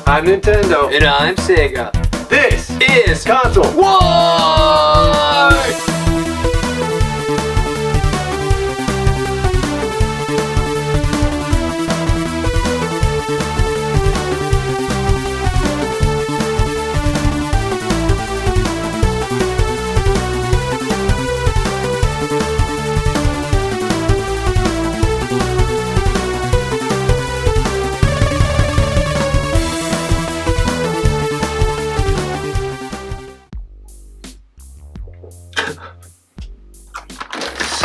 I'm Nintendo. And I'm Sega. This is Console War!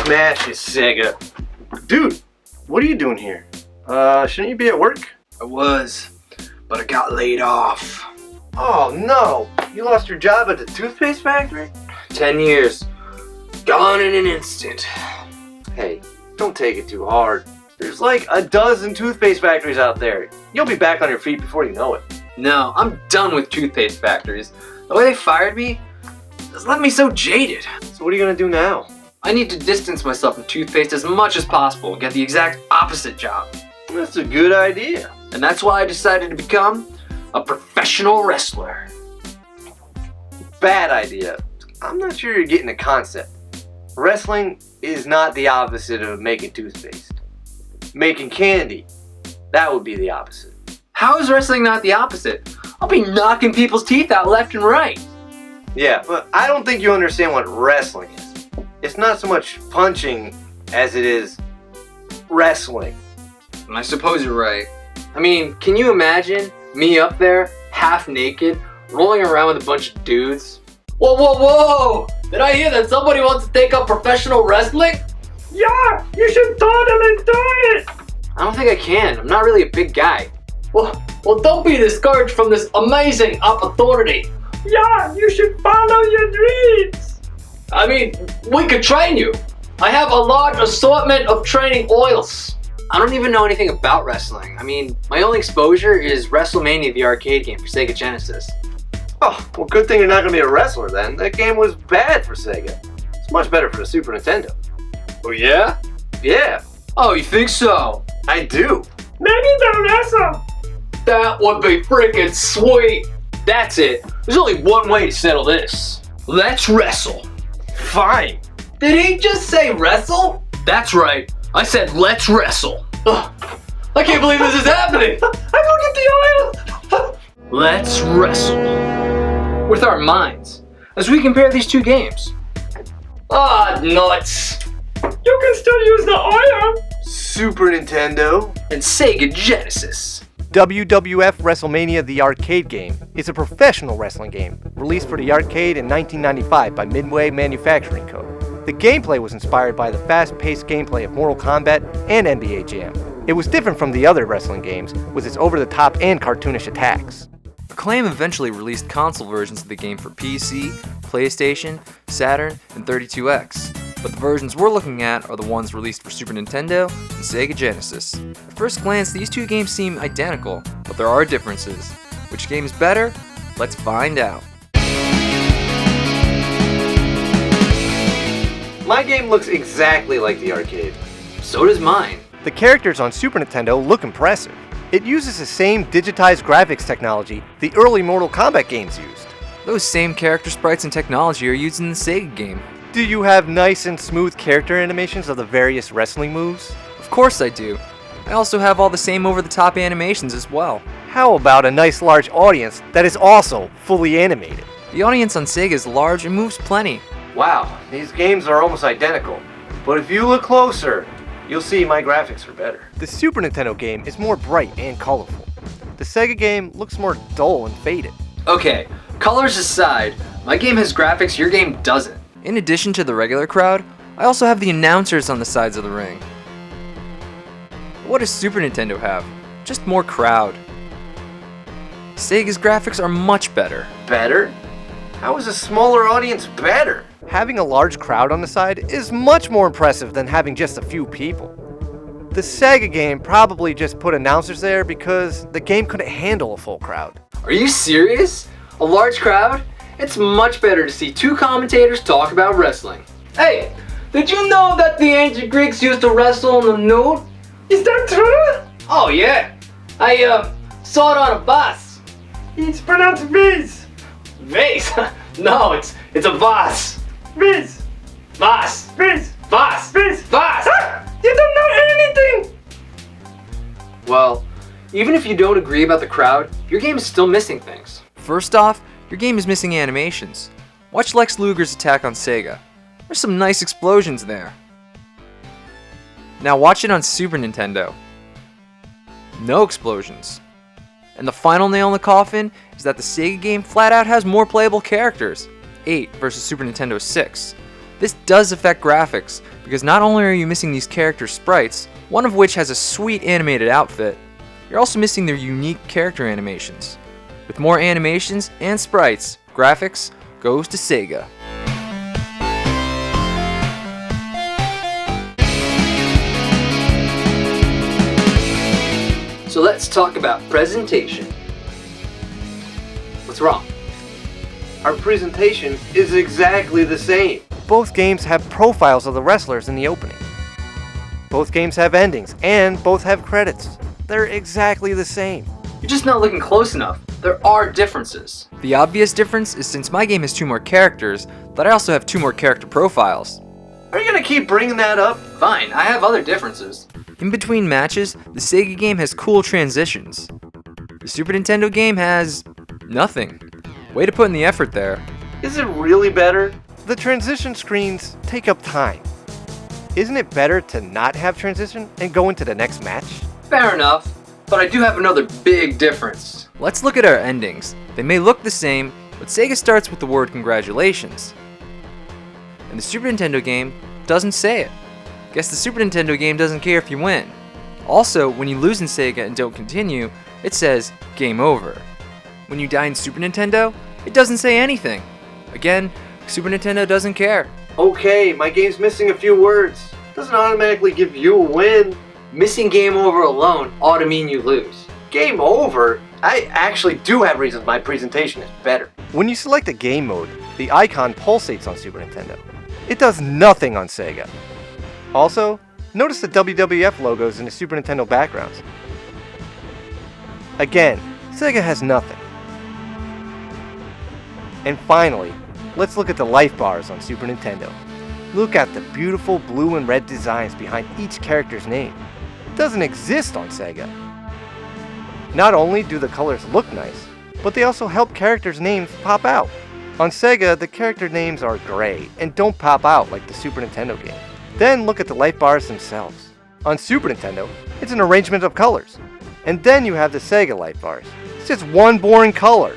Smash it, Sega. Dude, what are you doing here? Shouldn't you be at work? I was, but I got laid off. Oh no, you lost your job at the toothpaste factory? 10 years. Gone in an instant. Hey, don't take it too hard. There's like a dozen toothpaste factories out there. You'll be back on your feet before you know it. No, I'm done with toothpaste factories. The way they fired me has left me so jaded. So what are you gonna do now? I need to distance myself from toothpaste as much as possible and get the exact opposite job. That's a good idea. And that's why I decided to become a professional wrestler. Bad idea. I'm not sure you're getting the concept. Wrestling is not the opposite of making toothpaste. Making candy, that would be the opposite. How is wrestling not the opposite? I'll be knocking people's teeth out left and right. Yeah, but I don't think you understand what wrestling is. It's not so much punching as it is wrestling. And I suppose you're right. I mean, can you imagine me up there, half naked, rolling around with a bunch of dudes? Whoa, whoa, whoa! Did I hear that somebody wants to take up professional wrestling? Yeah, you should totally do it! I don't think I can. I'm not really a big guy. Well, don't be discouraged from this amazing opportunity. Yeah, you should follow your dreams! I mean, we could train you. I have a large assortment of training oils. I don't even know anything about wrestling. I mean, my only exposure is Wrestlemania, the arcade game for Sega Genesis. Oh, well, good thing you're not going to be a wrestler then. That game was bad for Sega. It's much better for the Super Nintendo. Oh yeah? Yeah, Oh, you think so? I do. Maybe they'll wrestle! That would be freaking sweet. That's it. There's only one way to settle this. Let's wrestle. Fine. Did he just say wrestle? That's right. I said let's wrestle. Ugh, I can't believe this is happening. I forget the oil! Let's wrestle. With our minds, as we compare these two games. Ah, nuts. You can still use the oil! Super Nintendo. And Sega Genesis. WWF Wrestlemania, the arcade game, is a professional wrestling game released for the arcade in 1995 by Midway Manufacturing Co. The gameplay was inspired by the fast-paced gameplay of Mortal Kombat and NBA Jam. It was different from the other wrestling games with its over-the-top and cartoonish attacks. Acclaim eventually released console versions of the game for PC, PlayStation, Saturn, and 32X, but the versions we're looking at are the ones released for Super Nintendo and Sega Genesis. At first glance, these two games seem identical, but there are differences. Which game is better? Let's find out. My game looks exactly like the arcade. So does mine. The characters on Super Nintendo look impressive. It uses the same digitized graphics technology the early Mortal Kombat games used. Those same character sprites and technology are used in the Sega game. Do you have nice and smooth character animations of the various wrestling moves? Of course I do. I also have all the same over-the-top animations as well. How about a nice large audience that is also fully animated? The audience on Sega is large and moves plenty. Wow, these games are almost identical. But if you look closer, you'll see my graphics are better. The Super Nintendo game is more bright and colorful. The Sega game looks more dull and faded. Okay, colors aside, my game has graphics your game doesn't. In addition to the regular crowd, I also have the announcers on the sides of the ring. What does Super Nintendo have? Just more crowd. Sega's graphics are much better. Better? How is a smaller audience better? Having a large crowd on the side is much more impressive than having just a few people. The Sega game probably just put announcers there because the game couldn't handle a full crowd. Are you serious? A large crowd? It's much better to see two commentators talk about wrestling. Hey, did you know that the ancient Greeks used to wrestle in the nude? Is that true? Oh yeah. I saw it on a bus. It's pronounced Viz. Vase? No, it's a vase. Viz. Vase. Viz. Vase. Viz. Vase. Ah! You don't know anything! Well, even if you don't agree about the crowd, your game is still missing things. First off, your game is missing animations. Watch Lex Luger's attack on Sega. There's some nice explosions there. Now watch it on Super Nintendo. No explosions. And the final nail in the coffin is that the Sega game flat out has more playable characters, 8 versus Super Nintendo 6. This does affect graphics, because not only are you missing these character sprites, one of which has a sweet animated outfit, you're also missing their unique character animations. With more animations and sprites, graphics goes to Sega. So let's talk about presentation. What's wrong? Our presentation is exactly the same. Both games have profiles of the wrestlers in the opening. Both games have endings, and both have credits. They're exactly the same. You're just not looking close enough. There are differences. The obvious difference is since my game has 2 more characters, that I also have 2 more character profiles. Are you gonna keep bringing that up? Fine, I have other differences. In between matches, the Sega game has cool transitions. The Super Nintendo game has nothing. Way to put in the effort there. Is it really better? The transition screens take up time. Isn't it better to not have transition and go into the next match? Fair enough, but I do have another big difference. Let's look at our endings. They may look the same, but Sega starts with the word congratulations. And the Super Nintendo game doesn't say it. Guess the Super Nintendo game doesn't care if you win. Also, when you lose in Sega and don't continue, it says game over. When you die in Super Nintendo, it doesn't say anything. Again, Super Nintendo doesn't care. Okay, my game's missing a few words. Doesn't automatically give you a win. Missing game over alone ought to mean you lose. Game over? I actually do have reasons my presentation is better. When you select a game mode, the icon pulsates on Super Nintendo. It does nothing on Sega. Also, notice the WWF logos in the Super Nintendo backgrounds. Again, Sega has nothing. And finally, let's look at the life bars on Super Nintendo. Look at the beautiful blue and red designs behind each character's name. It doesn't exist on Sega. Not only do the colors look nice, but they also help characters' names pop out. On Sega, the character names are gray and don't pop out like the Super Nintendo game. Then look at the life bars themselves. On Super Nintendo, it's an arrangement of colors. And then you have the Sega life bars. It's just one boring color.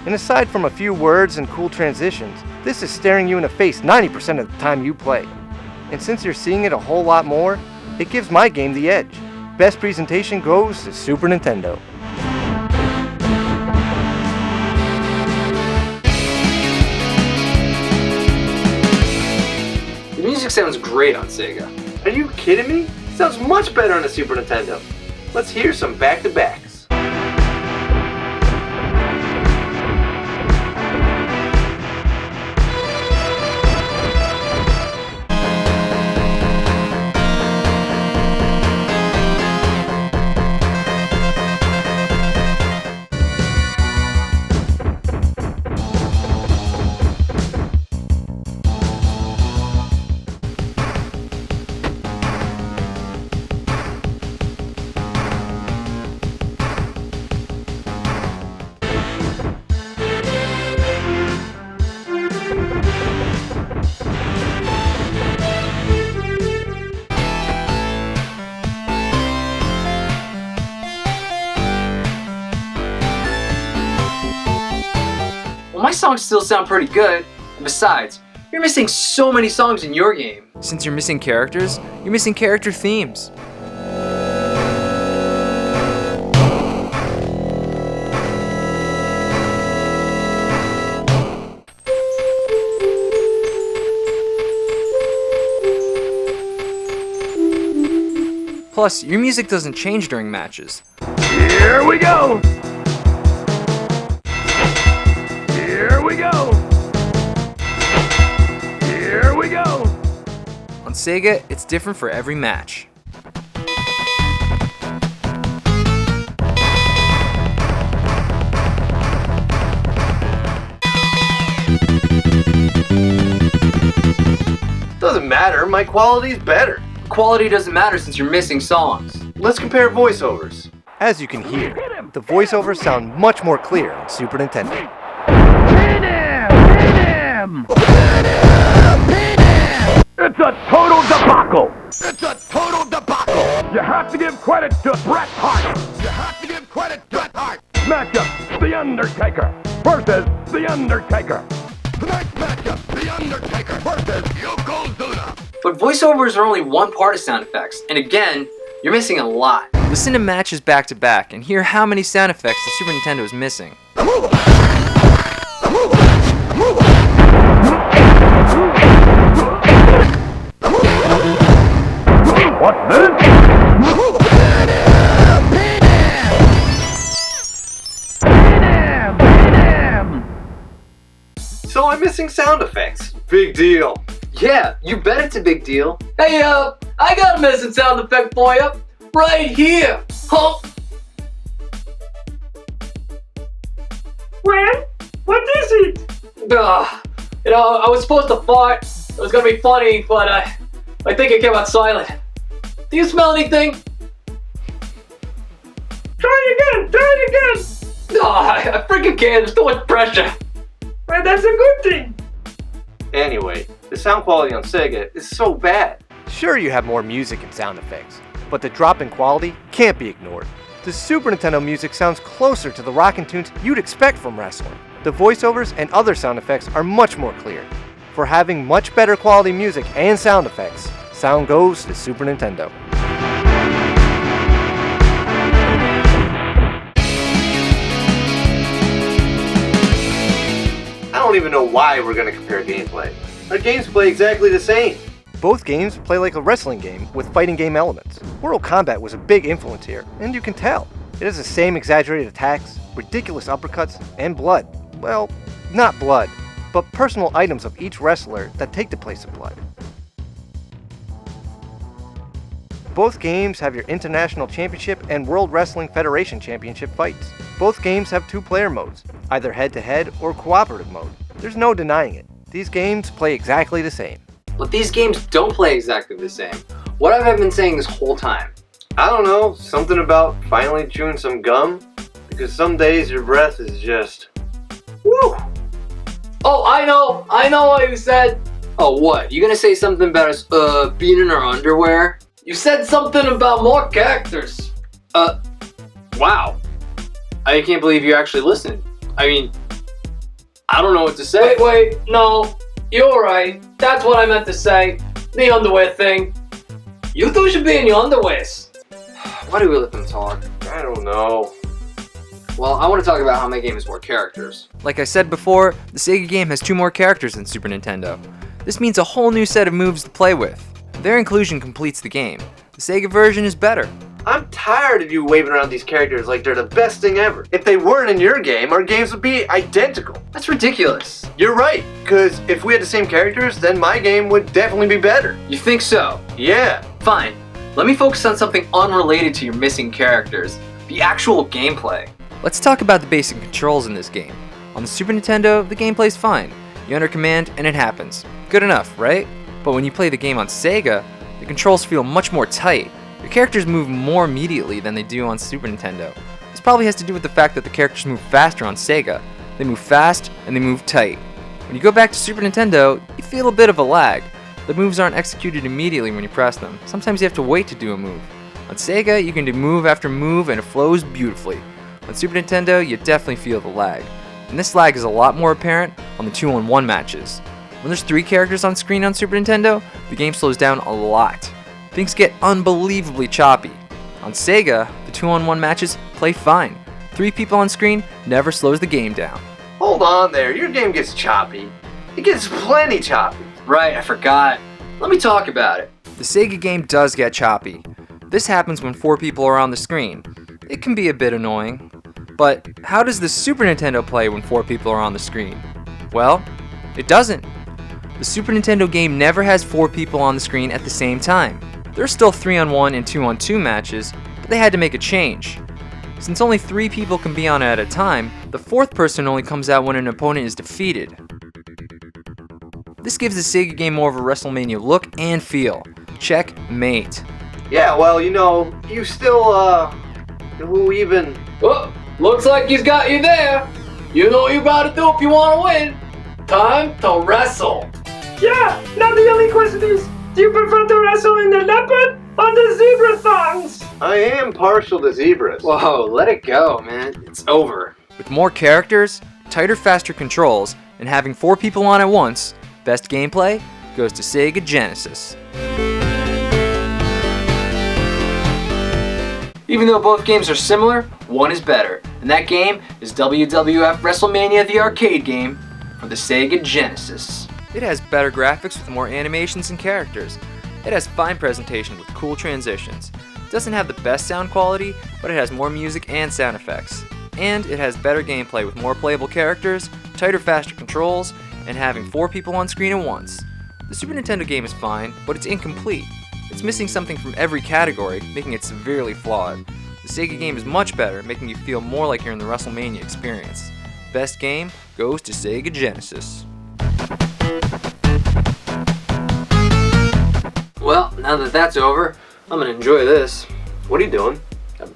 And aside from a few words and cool transitions, this is staring you in the face 90% of the time you play. And since you're seeing it a whole lot more, it gives my game the edge. Best presentation goes to Super Nintendo. The music sounds great on Sega. Are you kidding me? Sounds much better on the Super Nintendo. Let's hear some back-to-backs. Well, my songs still sound pretty good. And besides, you're missing so many songs in your game. Since you're missing characters, you're missing character themes. Plus, your music doesn't change during matches. Here we go! Here we go! Here we go! On Sega, it's different for every match. matter, my quality's better. Quality doesn't matter since you're missing songs. Let's compare voiceovers. As you can hear, the voiceovers sound much more clear on Super Nintendo. Hit him! Hit him! It's a total debacle! It's a total debacle! You have to give credit to Bret Hart! You have to give credit to Bret Hart! Matchup, The Undertaker versus The Undertaker! Tonight's matchup, The Undertaker versus Yokozuna! But voiceovers are only one part of sound effects, and again, you're missing a lot. Listen to matches back to back and hear how many sound effects the Super Nintendo is missing. What's this? So I'm missing sound effects. Big deal. Yeah, you bet it's a big deal. Hey, I got a missing sound effect for you. Right here. Huh? Well, what is it? I was supposed to fart. It was gonna be funny, but I think it came out silent. Do you smell anything? Try again! I freaking can't. There's too much pressure. Well, that's a good thing. Anyway, the sound quality on Sega is so bad. Sure, you have more music and sound effects, but the drop in quality can't be ignored. The Super Nintendo music sounds closer to the rockin' tunes you'd expect from wrestling. The voiceovers and other sound effects are much more clear. For having much better quality music and sound effects, sound goes to Super Nintendo. I don't even know why we're gonna compare gameplay. Our games play exactly the same. Both games play like a wrestling game with fighting game elements. Mortal Kombat was a big influence here, and you can tell. It has the same exaggerated attacks, ridiculous uppercuts, and blood. Well, not blood, but personal items of each wrestler that take the place of blood. Both games have your International Championship and World Wrestling Federation Championship fights. Both games have two-player modes, either head-to-head or cooperative mode. There's no denying it. These games play exactly the same. But these games don't play exactly the same. What have I been saying this whole time? I don't know, something about finally chewing some gum? Because some days your breath is just... woo! Oh, I know what you said. Oh, what? You gonna say something about us, being in our underwear? You said something about more characters. Wow. I can't believe you actually listened. I mean, I don't know what to say. Wait, no. You're right. That's what I meant to say. The underwear thing. You two should be in your underwears. Why do we let them talk? I don't know. Well, I want to talk about how my game has more characters. Like I said before, the Sega game has 2 more characters than Super Nintendo. This means a whole new set of moves to play with. Their inclusion completes the game. The Sega version is better. I'm tired of you waving around these characters like they're the best thing ever. If they weren't in your game, our games would be identical. That's ridiculous. You're right, because if we had the same characters, then my game would definitely be better. You think so? Yeah. Fine. Let me focus on something unrelated to your missing characters. The actual gameplay. Let's talk about the basic controls in this game. On the Super Nintendo, the gameplay's fine. You enter command and it happens. Good enough, right? But when you play the game on Sega, the controls feel much more tight. Your characters move more immediately than they do on Super Nintendo. This probably has to do with the fact that the characters move faster on Sega. They move fast and they move tight. When you go back to Super Nintendo, you feel a bit of a lag. The moves aren't executed immediately when you press them. Sometimes you have to wait to do a move. On Sega, you can do move after move and it flows beautifully. On Super Nintendo, you definitely feel the lag. And this lag is a lot more apparent on the 2-on-1 matches. When there's 3 characters on screen on Super Nintendo, the game slows down a lot. Things get unbelievably choppy. On Sega, the 2-on-1 matches play fine. 3 people on screen never slows the game down. Hold on there, your game gets choppy. It gets plenty choppy. Right, I forgot. Let me talk about it. The Sega game does get choppy. This happens when 4 people are on the screen. It can be a bit annoying. But how does the Super Nintendo play when 4 people are on the screen? Well, it doesn't. The Super Nintendo game never has 4 people on the screen at the same time. There's still 3-on-1 and 2-on-2 matches, but they had to make a change. Since only 3 people can be on it at a time, the 4th person only comes out when an opponent is defeated. This gives the Sega game more of a WrestleMania look and feel. Checkmate. Yeah, well, you still, who even... Oh, looks like he's got you there. You know what you gotta do if you wanna win. Time to wrestle. Yeah, now the only question is, do you prefer to wrestle in the leopard or the zebra thongs? I am partial to zebras. Whoa, let it go, man. It's over. With more characters, tighter, faster controls, and having 4 people on at once, best gameplay goes to Sega Genesis. Even though both games are similar, one is better, and that game is WWF Wrestlemania the arcade game for the Sega Genesis. It has better graphics with more animations and characters. It has fine presentation with cool transitions. It doesn't have the best sound quality, but it has more music and sound effects. And it has better gameplay with more playable characters, tighter, faster controls, and having 4 people on screen at once. The Super Nintendo game is fine, but it's incomplete. It's missing something from every category, making it severely flawed. The Sega game is much better, making you feel more like you're in the WrestleMania experience. Best game goes to Sega Genesis. Well, now that that's over, I'm gonna enjoy this. What are you doing? I'm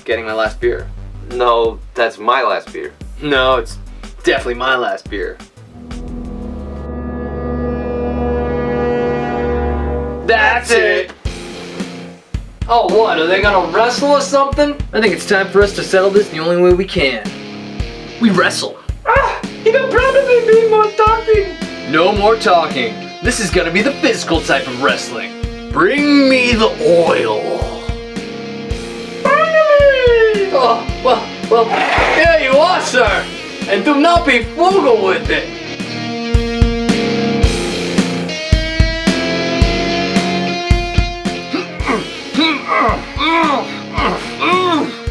getting my last beer. No, that's my last beer. No, it's definitely my last beer. That's it! Oh, what? Are they gonna wrestle or something? I think it's time for us to settle this the only way we can. We wrestle. You can probably be more talking. No more talking. This is gonna be the physical type of wrestling. Bring me the oil. Finally! Oh, well, here you are, sir. And do not be frugal with it.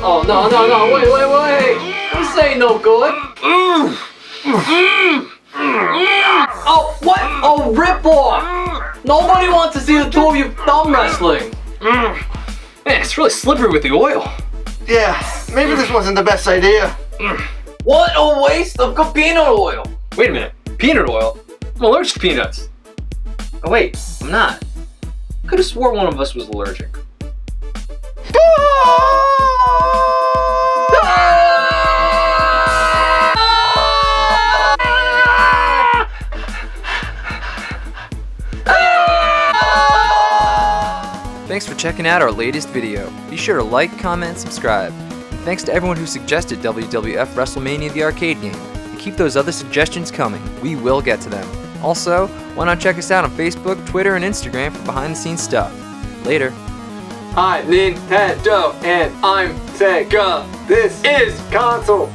Oh, no, wait. This ain't no good. Oh, what? Oh, rip off. Nobody wants to see the two of you thumb wrestling. Man, it's really slippery with the oil. Yeah, maybe this wasn't the best idea. What a waste of good peanut oil. Wait a minute, peanut oil? I'm allergic to peanuts. Oh wait, I'm not. Could have swore one of us was allergic. Thanks for checking out our latest video. Be sure to like, comment, and subscribe. And thanks to everyone who suggested WWF Wrestlemania the arcade game. And keep those other suggestions coming. We will get to them. Also, why not check us out on Facebook, Twitter, and Instagram for behind-the-scenes stuff. Later. I'm Nintendo and I'm Sega. This is console.